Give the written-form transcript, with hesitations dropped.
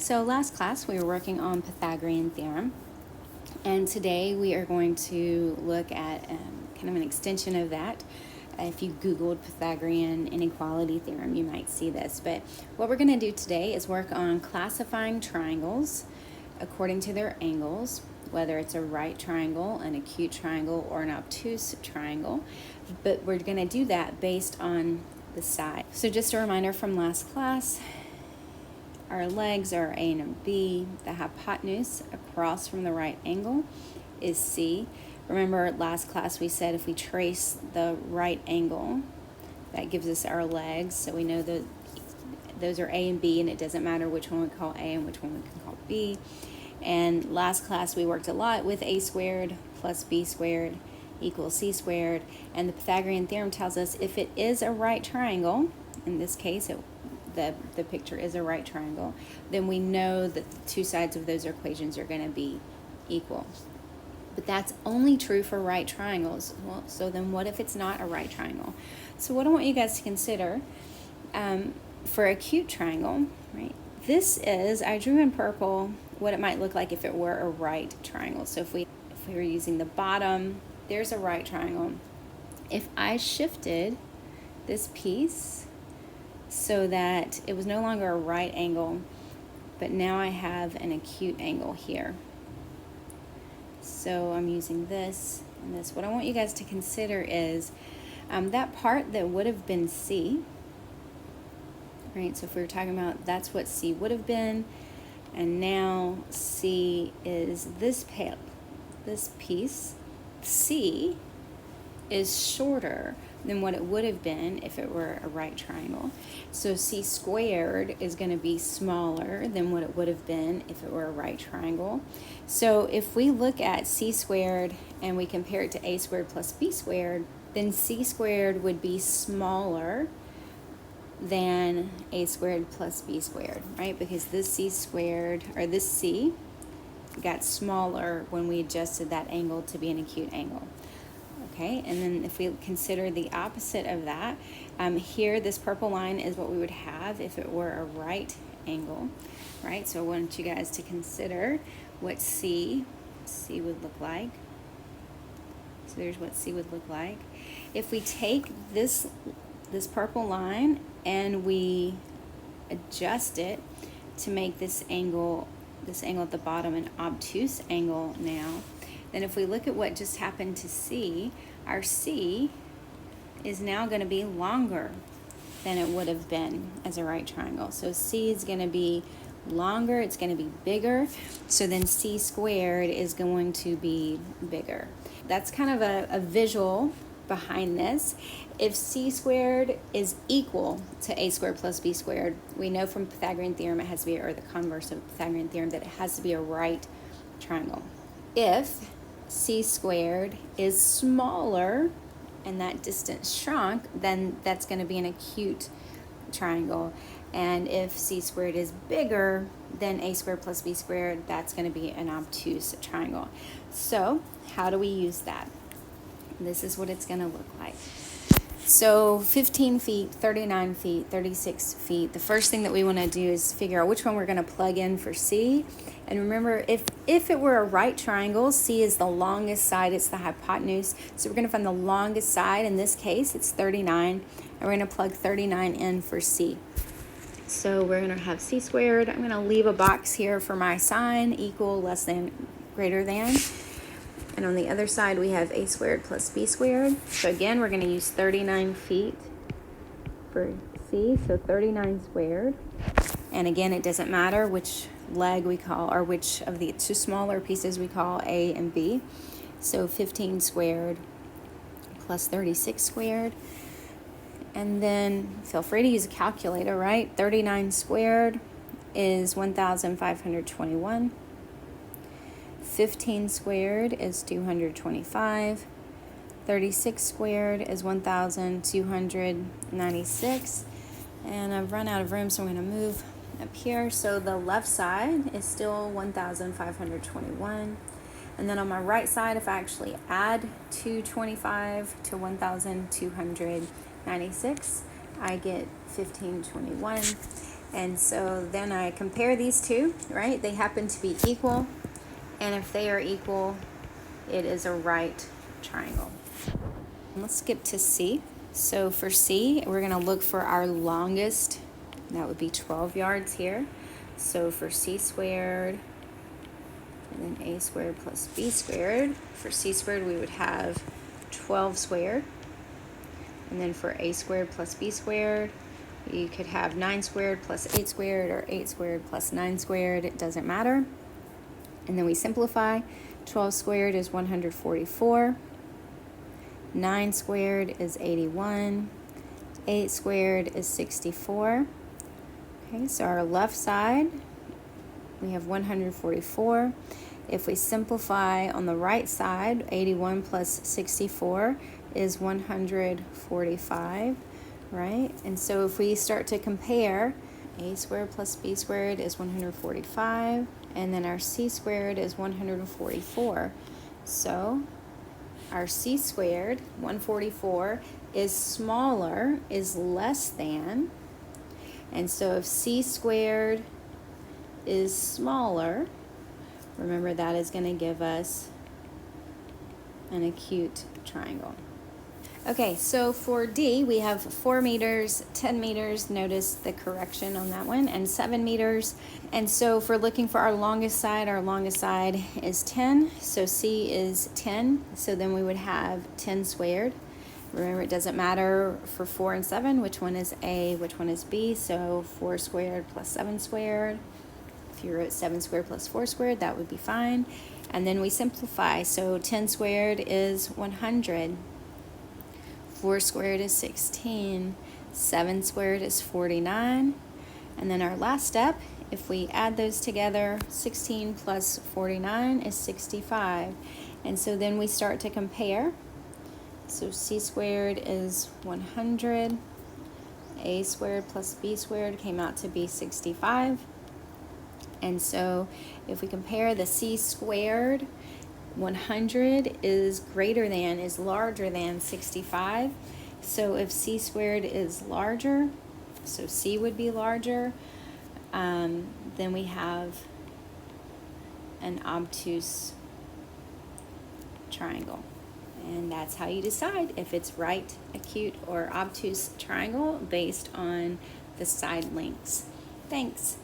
So last class we were working on Pythagorean theorem, and today we are going to look at kind of an extension of that. If you Googled Pythagorean inequality theorem, you might see this. But what we're going to do today is work on classifying triangles according to their angles, whether it's a right triangle, an acute triangle, or an obtuse triangle. But we're going to do that based on the side. So just a reminder from last class, our legs are A and B. The hypotenuse across from the right angle is C. Remember last class we said if we trace the right angle, that gives us our legs. So we know that those are A and B, and it doesn't matter which one we call A and which one we can call B. And last class we worked a lot with A squared plus B squared equals C squared. And the Pythagorean theorem tells us if it is a right triangle, in this case the picture is a right triangle, then we know that the two sides of those equations are going to be equal. But that's only true for right triangles. Well, so then what if it's not a right triangle? So what I want you guys to consider for a acute triangle, right? This is, I drew in purple what it might look like if it were a right triangle. So if we were using the bottom, there's a right triangle. If I shifted this piece so that it was no longer a right angle, but now I have an acute angle here. So I'm using this and this. What I want you guys to consider is that part that would have been C, right? So if we were talking about that's what C would have been, and now C is this piece. C is shorter than what it would have been if it were a right triangle. So C squared is going to be smaller than what it would have been if it were a right triangle. So if we look at C squared and we compare it to A squared plus B squared, then C squared would be smaller than A squared plus B squared, right? Because this C squared, or this C, got smaller when we adjusted that angle to be an acute angle. Okay, and then if we consider the opposite of that, here this purple line is what we would have if it were a right angle, right? So I want you guys to consider what C would look like. So there's what C would look like. If we take this purple line and we adjust it to make this angle at the bottom an obtuse angle now, then if we look at what just happened to C, our C is now going to be longer than it would have been as a right triangle. So C is going to be longer, it's going to be bigger, so then C squared is going to be bigger. That's kind of a visual behind this. If C squared is equal to A squared plus B squared, we know from Pythagorean theorem it has to be, or the converse of Pythagorean theorem, that it has to be a right triangle. If C squared is smaller and that distance shrunk, then that's going to be an acute triangle. And if C squared is bigger than A squared plus B squared, that's going to be an obtuse triangle. So how do we use that? This is what it's going to look like. So 15 feet, 39 feet, 36 feet. The first thing that we want to do is figure out which one we're going to plug in for C. And remember, if it were a right triangle, C is the longest side, it's the hypotenuse. So we're going to find the longest side. In this case, it's 39. And we're going to plug 39 in for C. So we're going to have C squared. I'm going to leave a box here for my sign, equal, less than, greater than. And on the other side, we have A squared plus B squared. So again, we're going to use 39 feet for C, so 39 squared. And again, it doesn't matter which leg we call, or which of the two smaller pieces we call A and B. So 15 squared plus 36 squared. And then feel free to use a calculator, right? 39 squared is 1,521. 15 squared is 225. 36 squared is 1,296. And I've run out of room, so I'm going to move up here. So the left side is still 1,521. And then on my right side, if I actually add 225 to 1,296, I get 1,521. And so then I compare these two, right? They happen to be equal. And if they are equal, it is a right triangle. Let's skip to C. So for C, we're going to look for our longest. That would be 12 yards here. So for C squared, and then A squared plus B squared. For C squared, we would have 12 squared. And then for A squared plus B squared, you could have 9 squared plus 8 squared, or 8 squared plus 9 squared. It doesn't matter. And then we simplify. 12 squared is 144. 9 squared is 81. 8 squared is 64. Okay, so our left side, we have 144. If we simplify on the right side, 81 plus 64 is 145, right? And so if we start to compare, A squared plus B squared is 145, and then our C squared is 144. So our C squared, 144, is smaller, is less than. And so if C squared is smaller, remember that is going to give us an acute triangle. Okay, so for D, we have 4 meters, 10 meters, notice the correction on that one, and 7 meters. And so if we're looking for our longest side is 10, so C is 10, so then we would have 10 squared. Remember, it doesn't matter for 4 and 7, which one is A, which one is B, so 4 squared plus 7 squared. If you wrote 7 squared plus 4 squared, that would be fine. And then we simplify, so 10 squared is 100. 4 squared is 16, 7 squared is 49, and then our last step, if we add those together, 16 plus 49 is 65, and so then we start to compare. So C squared is 100, A squared plus B squared came out to be 65, and so if we compare the C squared, 100 is larger than 65. So if C squared is larger, so C would be larger, then we have an obtuse triangle. And that's how you decide if it's right, acute, or obtuse triangle based on the side lengths. Thanks.